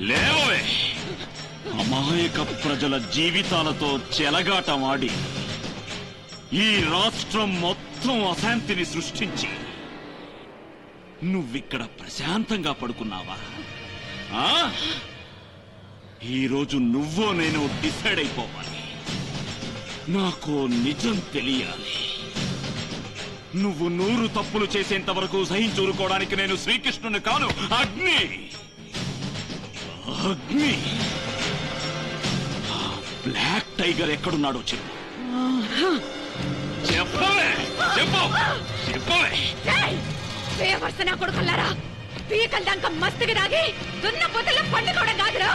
లేవే, అమాయక ప్రజల జీవితాలతో చెలగాటమాడి ఈ రాష్ట్రం మొత్తం అశాంతిని సృష్టించి నువ్విక్కడ ప్రశాంతంగా పడుకున్నావా? ఈరోజు నువ్వో నేను డిసైడ్ అయిపోవాలి. నాకు నిజం తెలియాలి. నువ్వు 100 తప్పులు చేసేంత వరకు సహించూరుకోవడానికి నేను శ్రీకృష్ణుని కాను, అగ్ని. అగ్ని. బ్లాక్ టైగర్ ఎక్కడున్నాడో చెప్పు. చెప్పవే, చెప్పవే. నా కొడుకున్నారా, పీకల దాకా మస్తుగా దాగి దున్న పొద్దుల పండుకోవడం కాదురా.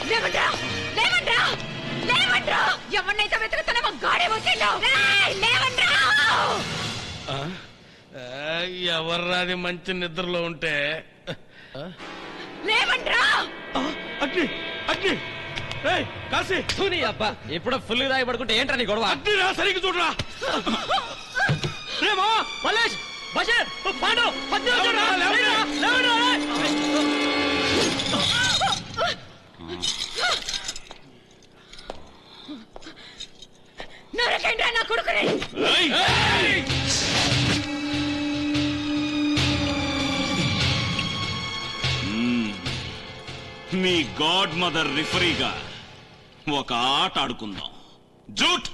లేవండ్రా, లేవండ్రా, లేవండ్రా. ఎవరినైతే వెతుకుతున్నామో గాడే వచ్చిండు. లేవండ్రా. ఎవర్రాది మంచి నిద్రలో ఉంటే లేవండ్రా. అగ్ని, అగ్ని. కాశీ సూని అబ్బా, ఎప్పుడో ఫుల్ రాయి పడుకుంటే ఏంట్రా నీ గొడవ? అగ్ని రా, సరిగ్గా చూడరా. మల్లేష్, బషీర్, పాండు, నరకండ్రా నా కొడుకుని. మీ గాడ్ మదర్ రిఫరీగా ఒక ఆట ఆడుకుందాం. జూట్.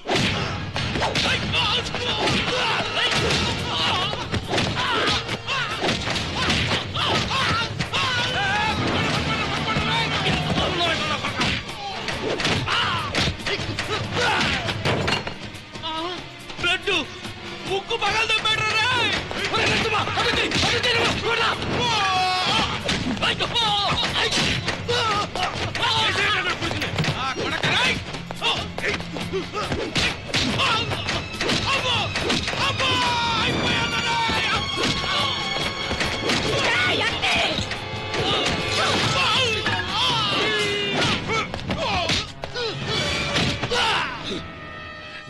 ముక్కు పగలతో పెట్టరా.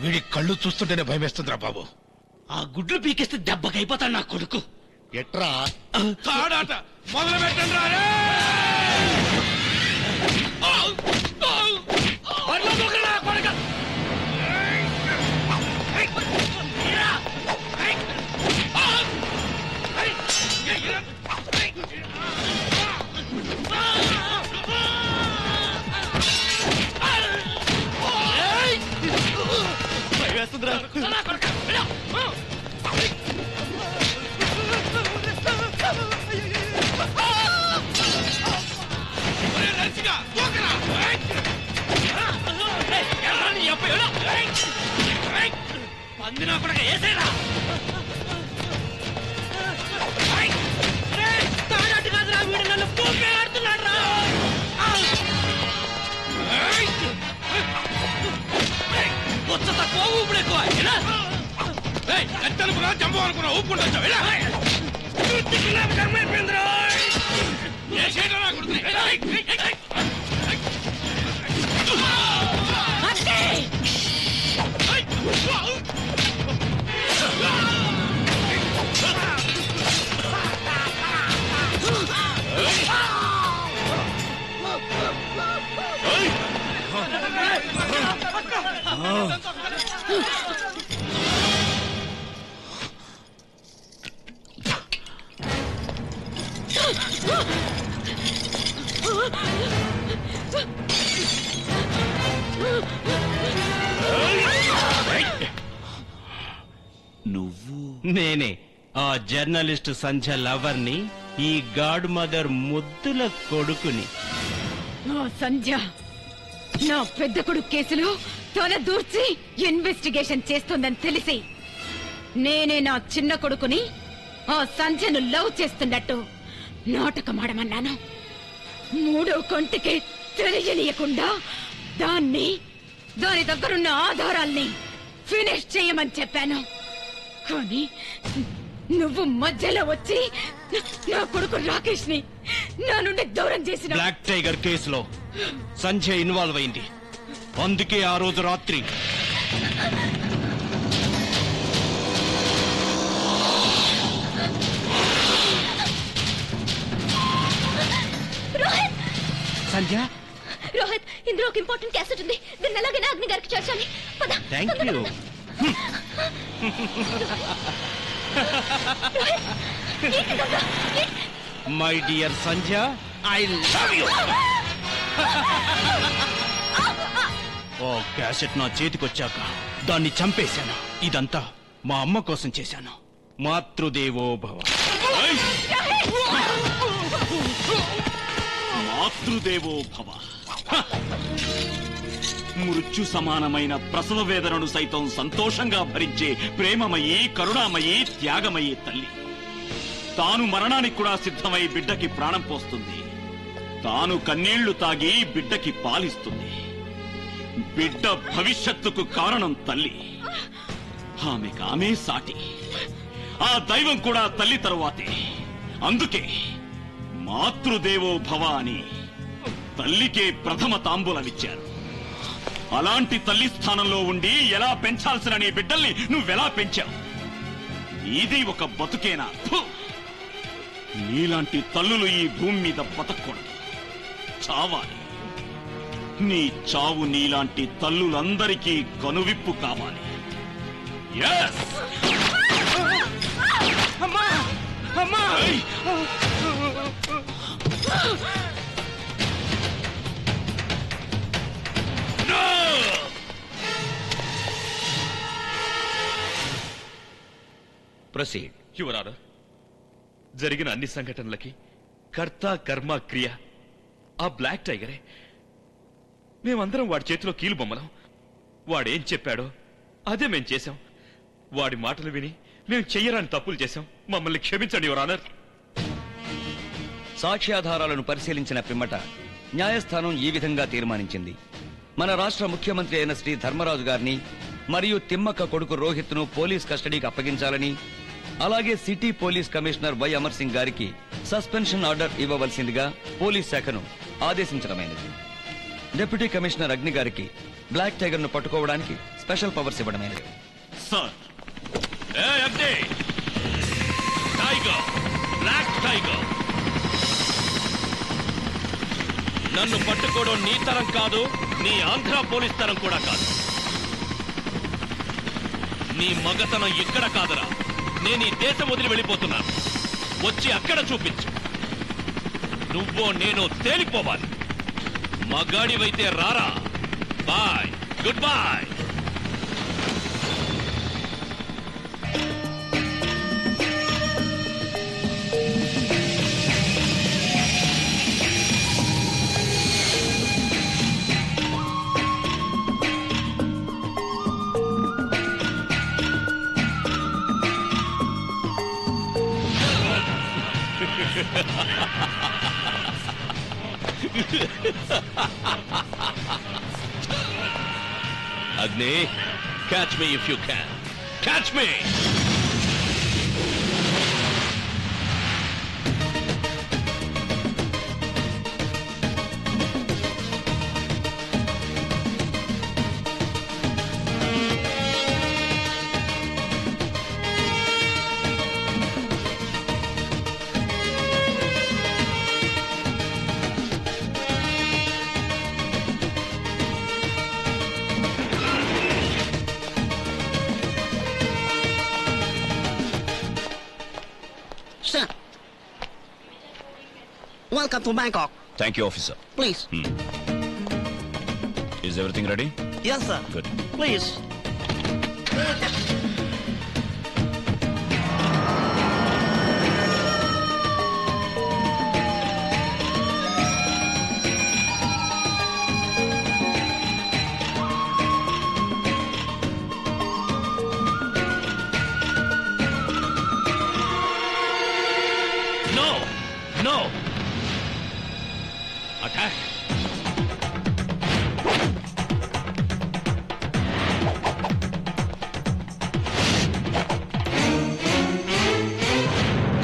వీడి కళ్ళు చూస్తుంటేనే భయమేస్తుందిరా బాబు. ఆ గుడ్లు పీకేస్తే దెబ్బకైపోతాడు నా కొడుకు. ఎట్రా తాడాట మొదలు పెట్టండి రా. పందినా కూడా వేసేరా. తాడాట కాదురా, వీడు నన్ను పూపే ఆడుతున్నాడు రా. కొత్త తక్కువ ఊపిడి ఎక్కువ. ఎత్తనుకున్నా జంబు అనుకున్నా ఊపుకుంటా కర్మైపోయిందిరా. నువ్వు? నేనే ఆ జర్నలిస్ట్ సంధ్య లవర్ని, ఈ గాడ్ మదర్ ముద్దుల కొడుకుని. సంధ్య నా పెద్ద కొడుకు కేసులో తల దూర్చి ఇన్వెస్టిగేషన్ చేస్తుందని తెలిసి నేనే నా చిన్న కొడుకుని ఆ సంధ్యను లవ్ చేస్తున్నట్టు నాటకమాడమన్నాను. 3వ కంటికి తెలియనీయకుండా దాని దగ్గరున్న ఆధారాల్ని ఫినిష్ చేయమని చెప్పాను. కానీ నువ్వు మధ్యలో వచ్చి నా కొడుకు రాకేష్ ని నా నుండి దూరం చేసిన. బ్లాక్ టైగర్ కేసులో సంధ్య ఇన్వాల్వ్ అయింది. అందుకే ఆ రోజు రాత్రి సంధ్య. రోహిత్, ఇందులో ఒక ఇంపార్టెంట్ క్యాసెట్ ఉంది. దీన్ని ఎలాగైనా అగ్ని గారికి చేర్చాలి. పద. Thank you. My dear Sandhya, I love you. ఓ క్యాసెట్ నా చేతికొచ్చాక దాన్ని చంపేశాను. ఇదంతా మా అమ్మ కోసం చేశాను. మాతృదేవో భవ. మాతృదేవో భవ. మృత్యు సమానమైన ప్రసవ వేదనను సైతం సంతోషంగా భరించే ప్రేమమయీ, కరుణామయీ, త్యాగమయీ తల్లి తాను మరణానికి కూడా సిద్ధమై బిడ్డకి ప్రాణం పోస్తుంది. తాను కన్నీళ్లు తాగి బిడ్డకి పాలిస్తుంది. బిడ్డ భవిష్యత్తుకు కారణం తల్లి. ఆమె సాటి. ఆ దైవం కూడా తల్లి తరువాతే. అందుకే మాతృదేవో భవ అని తల్లికే ప్రథమ తాంబూలమిచ్చారు. అలాంటి తల్లి స్థానంలో ఉండి ఎలా పెంచాల్సిన నీ బిడ్డల్ని నువ్వెలా పెంచావు? ఇది ఒక బతుకేనా? నీలాంటి తల్లులు ఈ భూమి మీద బతకూడదు, చావాలి. నీ చావు నీలాంటి తల్లులందరికీ కనువిప్పు కావాలి. Yes! అమ్మా, అమ్మా. ప్రొసీడ్. యువర్ ఆనర్, జరిగిన అన్ని సంఘటనలకి కర్త కర్మ క్రియ ఆ బ్లాక్ టైగరే. మేమందరం వాడి చేతిలో కీలు బొమ్మలం. వాడేం చెప్పాడో అదే మేం చేశాం. వాడి మాటలు విని మేము చెయ్యరాని తప్పులు చేశాం. మమ్మల్ని క్షమించండి యువర్ ఆనర్. సాక్ష్యాధారాలను పరిశీలించిన పిమ్మట న్యాయస్థానం ఈ విధంగా తీర్మానించింది. మన రాష్ట్ర ముఖ్యమంత్రి అయిన శ్రీ ధర్మరాజు గారిని మరియు తిమ్మక్క కొడుకు రోహిత్ ను పోలీస్ కస్టడీకి అప్పగించాలని, అలాగే city police commissioner Y Amar Singh గారికి సస్పెన్షన్ ఆర్డర్ ఇవ్వవలసిందిగా పోలీస్ శాఖను ఆదేశించడమైనది. డిప్యూటీ కమిషనర్ అగ్ని గారికి బ్లాక్ టైగర్ ను పట్టుకోవడానికి స్పెషల్ పవర్స్ ఇవ్వడమైనది. సార్, అగ్ని, టైగర్, బ్లాక్ టైగర్. నన్ను పట్టుకోవడం నీ తరం కాదు, నీ ఆంధ్ర పోలీస్ తరం కూడా కాదు. నీ మగతనం ఇక్కడ కాదురా. నేను ఈ దేశం వదిలి వెళ్ళిపోతున్నాను. వచ్చి అక్కడ చూపించు. నువ్వో నేను తేలిపోవాలి. మగాడివైతే రారా. Bye, goodbye. Agni, catch me if you can. Catch me! Sir. Welcome to Bangkok. Thank you officer. Please. Is everything ready? Yes, sir. Good. Please. No! No! Attack!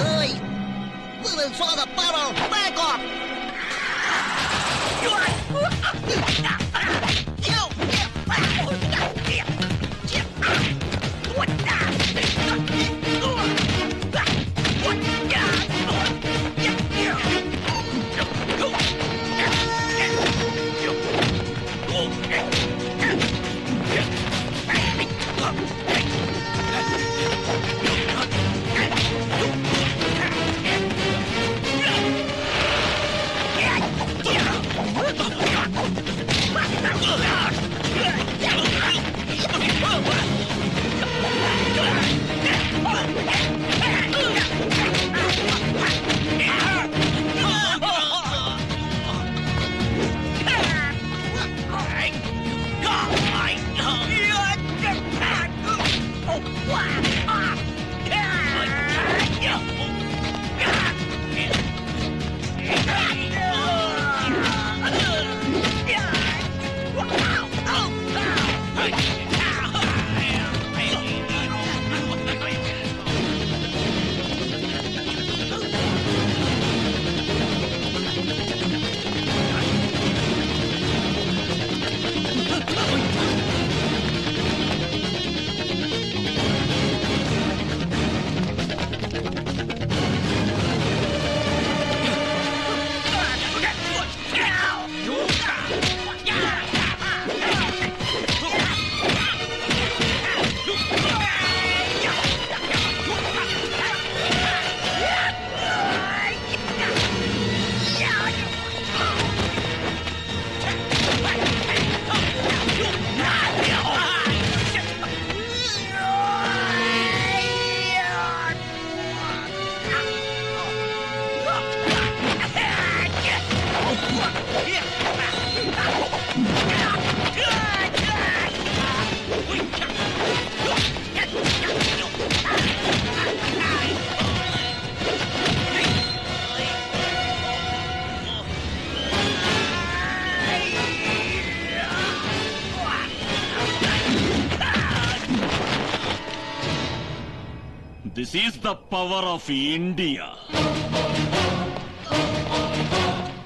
Oi! We will show the power of Bangkok! This is the power of India.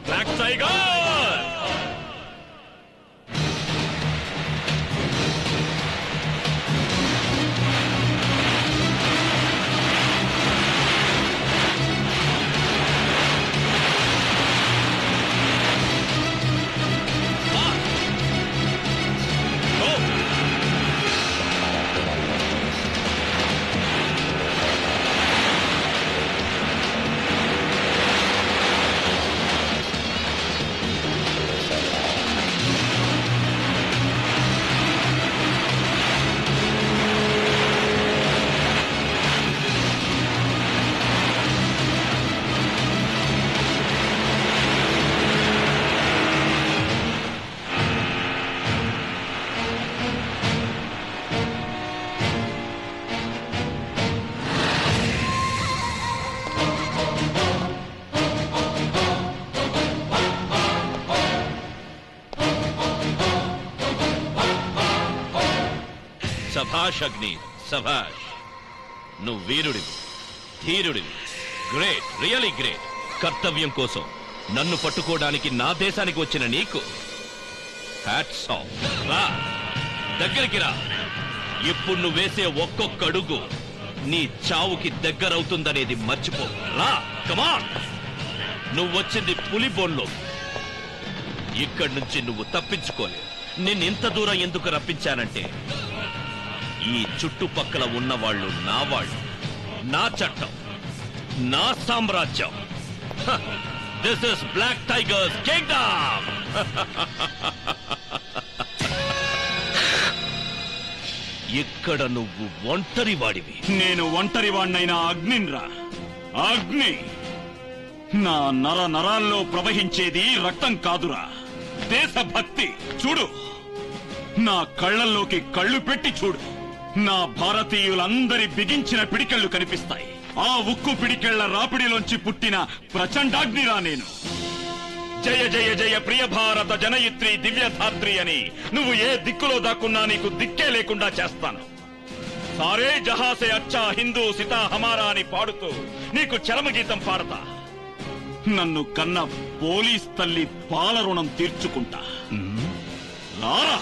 Black tiger! సభాష్ అగ్ని, సభాష్. నువ్వు వీరుడివి, ధీరుడివి. Great, really great. కర్తవ్యం కోసం నన్ను పట్టుకోవడానికి నా దేశానికి వచ్చిన నీకు హ్యాట్స్ ఆఫ్. రా, దగ్గరికి రా. ఇప్పుడు నువ్వు వేసే ఒక్కొక్క అడుగు నీ చావుకి దగ్గరవుతుందనేది మర్చిపో. రా, కమాన్. నువ్వు వచ్చింది పులి బోన్లో. ఇక్కడి నుంచి నువ్వు తప్పించుకోలేవు. నిన్నింత దూరం ఎందుకు రప్పించానంటే ఈ చుట్టుపక్కల ఉన్నవాళ్ళు నా వాళ్ళు, నా చట్టం, నా సామ్రాజ్యం. This is black tigers kingdom. ఇక్కడ నువ్వు ఒంటరి వాడివి. నేను ఒంటరి వాణ్ణైనా అగ్నిన్రా. అగ్ని నా నర నరాల్లో ప్రవహించేది రక్తం కాదురా, దేశభక్తి. చూడు, నా కళ్ళల్లోకి కళ్ళు పెట్టి చూడు. నా భారతీయులందరి బిగించిన పిడికెళ్లు కనిపిస్తాయి. ఆ ఉక్కు పిడికెళ్ల రాపిడిలోంచి పుట్టిన ప్రచండాగ్నిరా నేను. జయ జయ జయ ప్రియ భారత జనయిత్రి దివ్యధాత్రి అని నువ్వు ఏ దిక్కులో దాక్కున్నా నీకు దిక్కే లేకుండా చేస్తాను. సారే జహాసే అచ్చా హిందూ సితా హమారా అని పాడుతూ నీకు చరమగీతం పాడతా. నన్ను కన్న పోలీస్ తల్లి పాల రుణం తీర్చుకుంటా. రారా.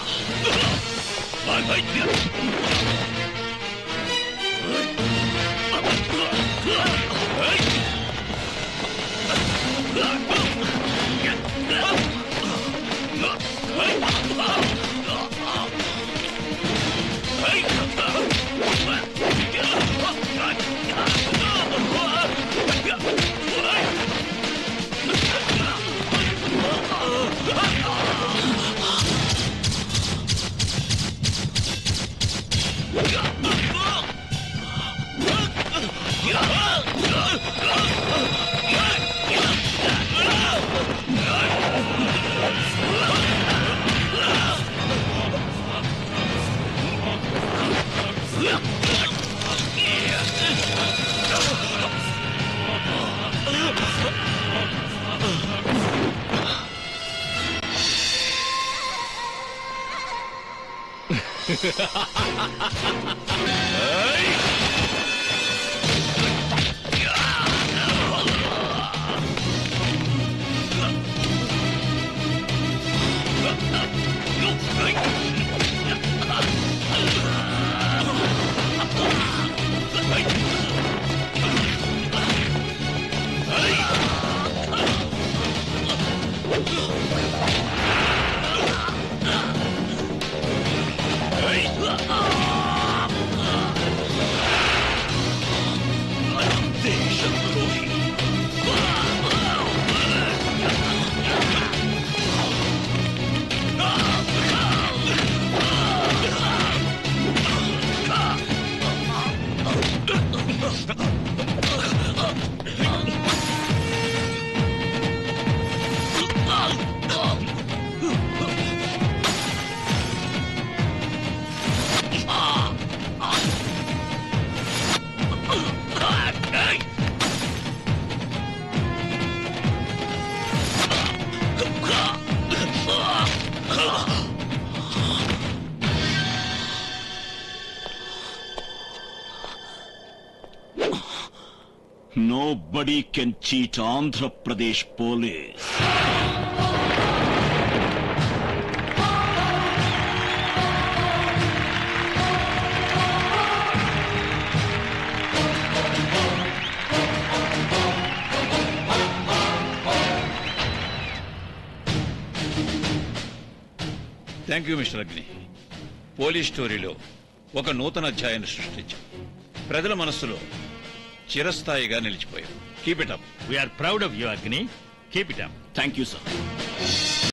Nobody can cheat Andhra Pradesh police. Thank you mister Agni. Police స్టోరీలో ఒక నూతన అధ్యాయాన్ని సృష్టించాం. ప్రజల మనస్సులో చిరస్థాయిగా నిలిచిపోయాం. Keep it up. We are proud of you Agni. Keep it up. Thank you, sir.